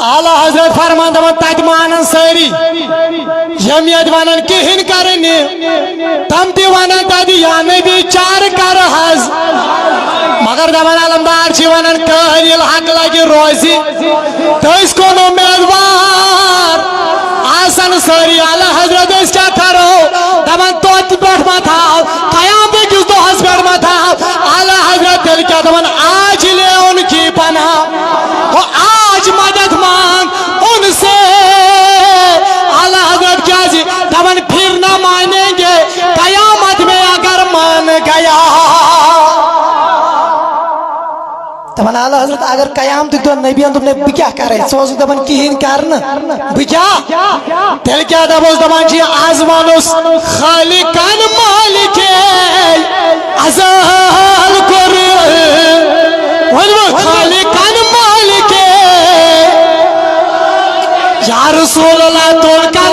आला हजरत फरमान दमन तत मानन सारी यम यद वनन किहिन करनी तम ति वनन तद या नबी चार कर हज मगर दमन अलमदार छी वनन कहल हक लगी रोजी तस कोन उम्मीदवार आसन सारी आला हजरत इस क्या करो दमन तोत बैठ मत आओ कयाम किस दोहस बैठ मत आओ आला हजरत दिल क्या दमन आज ले उनकी पना वो आज मदद मांग उनसे आला हजरत क्या जी दमन फिर ना मानेंगे कयामत में अगर मान गया दमन आला हजरत अगर कयामत तो नबी तुमने क्या करे सोच दमन किहिन करना क्या दिल क्या दबोस दमन जी आजमानुस खालिकन मालिक अज़ल करे खालिकन मालिक या रसूल अल्लाह तोल का